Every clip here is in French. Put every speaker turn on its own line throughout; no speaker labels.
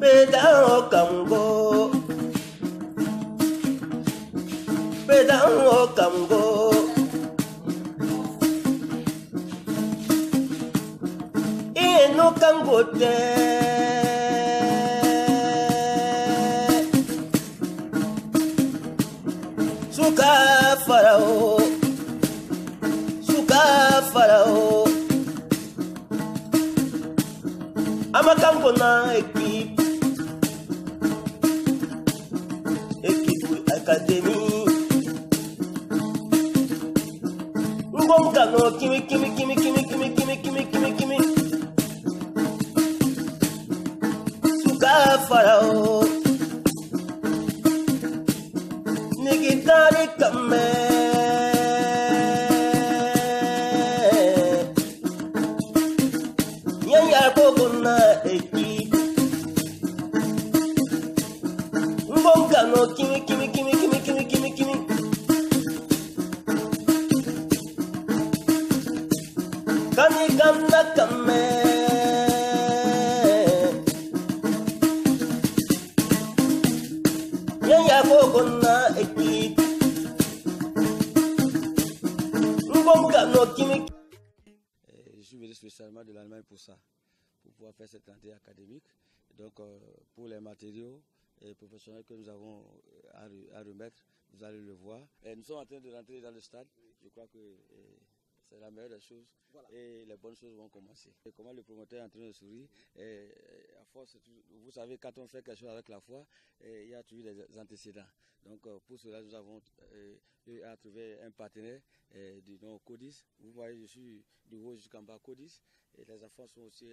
Pedao Kamgo, Pedao Kamgo, Eno Kamgote, Suka Farao, Suka Farao, Amakambo na équipe. Académie Ngomkano kimi Suka Farao Nigitari kame Nyanya kogona équipe Ngomkano kimi Kani gamna kame Nyanya kogona équipe Ngomkano kimi.
Je suis venu spécialement de l'Allemagne pour ça, pour pouvoir faire cette rentrée académique. Donc pour les matériaux et professionnels que nous avons à remettre, vous allez le voir. Et nous sommes en train de rentrer dans le stade. Je crois que c'est la meilleure des choses, voilà. Et les bonnes choses vont commencer. Et comment le promoteur est en train de sourire, à force, vous savez, quand on fait quelque chose avec la foi, il y a toujours des antécédents. Donc pour cela, nous avons eu à trouver un partenaire du nom Codis. Vous voyez, je suis du haut jusqu'en bas Codis, et les enfants sont aussi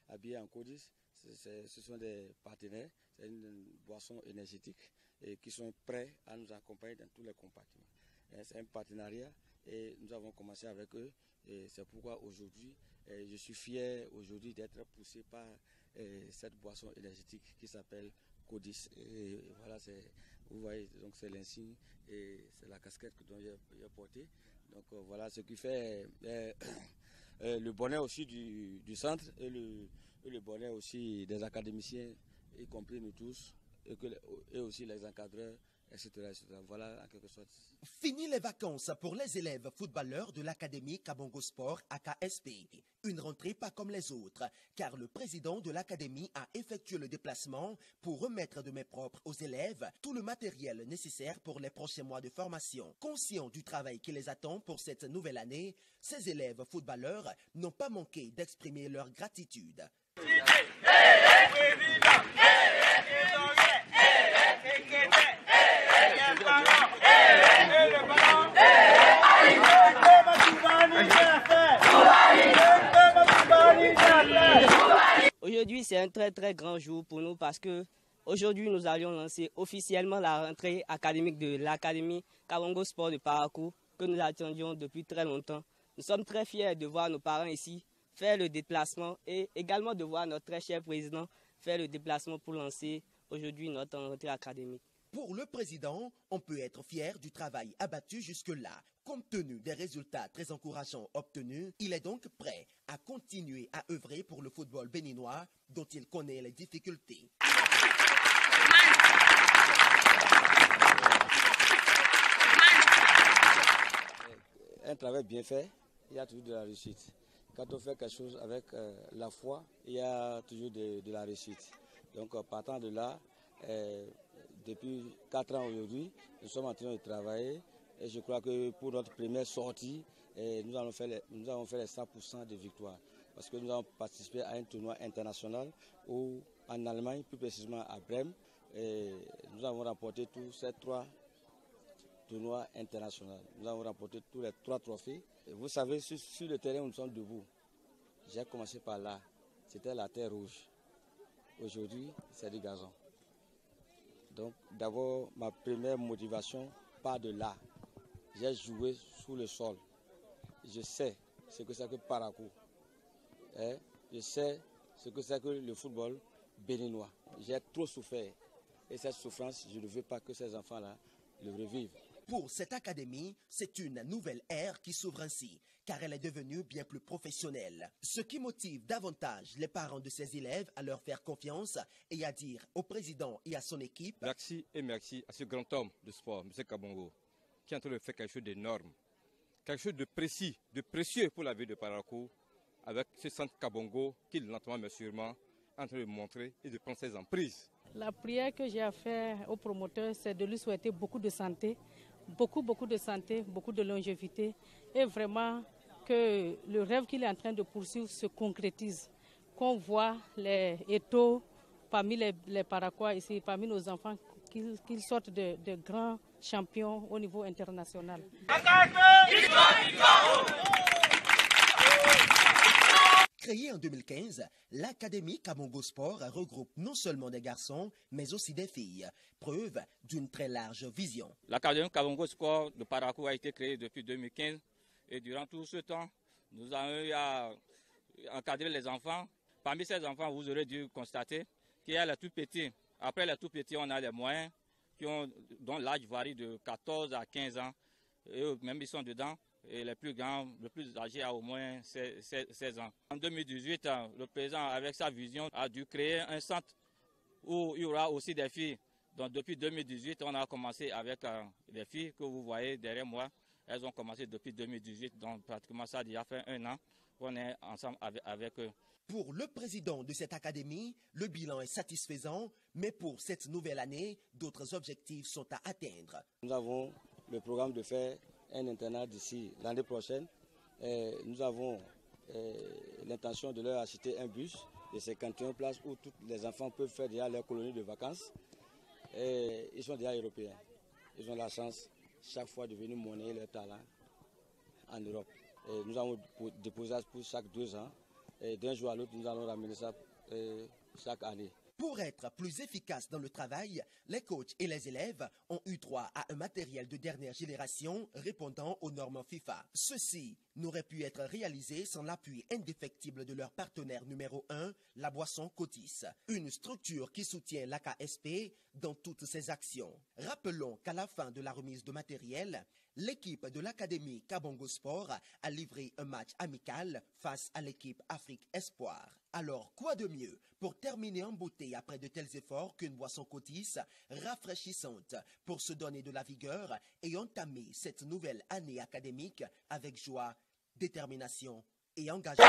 habillés en Codis. Ce sont des partenaires, c'est une boisson énergétique et qui sont prêts à nous accompagner dans tous les compartiments. C'est un partenariat et nous avons commencé avec eux, et c'est pourquoi aujourd'hui je suis fier aujourd'hui d'être poussé par cette boisson énergétique qui s'appelle Codis. Et voilà, vous voyez, donc c'est l'insigne et c'est la casquette que j'ai portée. Donc voilà ce qui fait le bonheur aussi du centre et le bonheur aussi des académiciens, y compris nous tous, et aussi les encadreurs, etc., etc. Voilà en quelque sorte.
Fini les vacances pour les élèves footballeurs de l'Académie Kabongo Sport AKSP. Une rentrée pas comme les autres, car le président de l'Académie a effectué le déplacement pour remettre de main propre aux élèves tout le matériel nécessaire pour les prochains mois de formation. Conscients du travail qui les attend pour cette nouvelle année, ces élèves footballeurs n'ont pas manqué d'exprimer leur gratitude.
Aujourd'hui, c'est un très grand jour pour nous parce que aujourd'hui, nous allions lancer officiellement la rentrée académique de l'Académie Kabongo Sport de Parakou que nous attendions depuis très longtemps. Nous sommes très fiers de voir nos parents ici faire le déplacement et également de voir notre très cher président faire le déplacement pour lancer aujourd'hui notre rentrée académique.
Pour le président, on peut être fier du travail abattu jusque-là. Compte tenu des résultats très encourageants obtenus, il est donc prêt à continuer à œuvrer pour le football béninois dont il connaît les difficultés.
Un travail bien fait, il y a toujours de la réussite. Quand on fait quelque chose avec la foi, il y a toujours de la réussite. Donc partant de là, depuis 4 ans aujourd'hui, nous sommes en train de travailler et je crois que pour notre première sortie, nous avons fait les 100% de victoire. Parce que nous avons participé à un tournoi international en Allemagne, plus précisément à Brême. Et nous avons remporté tous ces 3 tournois internationaux. Nous avons remporté tous les 3 trophées. Et vous savez, sur le terrain où nous sommes debout, j'ai commencé par là. C'était la terre rouge. Aujourd'hui, c'est du gazon. Donc d'abord, ma première motivation part de là. J'ai joué sous le sol. Je sais ce que c'est que Parakou. Je sais ce que c'est que le football béninois. J'ai trop souffert. Et cette souffrance, je ne veux pas que ces enfants-là le revivent.
Pour cette académie, c'est une nouvelle ère qui s'ouvre ainsi, car elle est devenue bien plus professionnelle. Ce qui motive davantage les parents de ces élèves à leur faire confiance et à dire au président et à son équipe
merci et merci à ce grand homme de sport, M. Kabongo, qui est en train de faire quelque chose d'énorme, quelque chose de précis, de précieux pour la ville de Parakou, avec ce centre Kabongo qui lentement mais sûrement est en train de montrer et de prendre ses emprises.
La prière que j'ai à faire au promoteur, c'est de lui souhaiter beaucoup de santé, beaucoup de santé, beaucoup de longévité et vraiment que le rêve qu'il est en train de poursuivre se concrétise, qu'on voit les étaux parmi les Paraquois ici, parmi nos enfants, qu'ils sortent de grands champions au niveau international.
Créée en 2015, l'Académie Kabongo Sport regroupe non seulement des garçons, mais aussi des filles, preuve d'une très large vision.
L'Académie Kabongo Sport de Parakou a été créée depuis 2015 et durant tout ce temps, nous avons eu à encadrer les enfants. Parmi ces enfants, vous aurez dû constater qu'il y a les tout petits. Après les tout petits, on a les moyens dont l'âge varie de 14 à 15 ans. Et même ils sont dedans. Et les plus grands, le plus âgé a au moins 16 ans. En 2018, le président, avec sa vision, a dû créer un centre où il y aura aussi des filles. Donc depuis 2018, on a commencé avec les filles que vous voyez derrière moi. Elles ont commencé depuis 2018, donc pratiquement ça a déjà fait 1 an qu'on est ensemble avec eux.
Pour le président de cette académie, le bilan est satisfaisant, mais pour cette nouvelle année, d'autres objectifs sont à atteindre.
Nous avons le programme de faire un internat d'ici l'année prochaine. Nous avons l'intention de leur acheter un bus de 51 places où tous les enfants peuvent faire déjà leur colonie de vacances. Ils sont déjà européens. Ils ont la chance chaque fois de venir monnayer leur talent en Europe. Nous avons déposé pour chaque 2 ans. D'un jour à l'autre, nous allons ramener ça chaque année.
Pour être plus efficaces dans le travail, les coachs et les élèves ont eu droit à un matériel de dernière génération répondant aux normes FIFA. Ceci n'aurait pu être réalisé sans l'appui indéfectible de leur partenaire numéro 1, la boisson Cotis, une structure qui soutient l'AKSP dans toutes ses actions. Rappelons qu'à la fin de la remise de matériel, l'équipe de l'Académie Kabongo Sport a livré un match amical face à l'équipe Afrique Espoir. Alors, quoi de mieux pour terminer en beauté après de tels efforts qu'une boisson Cotis rafraîchissante pour se donner de la vigueur et entamer cette nouvelle année académique avec joie, détermination et engagement.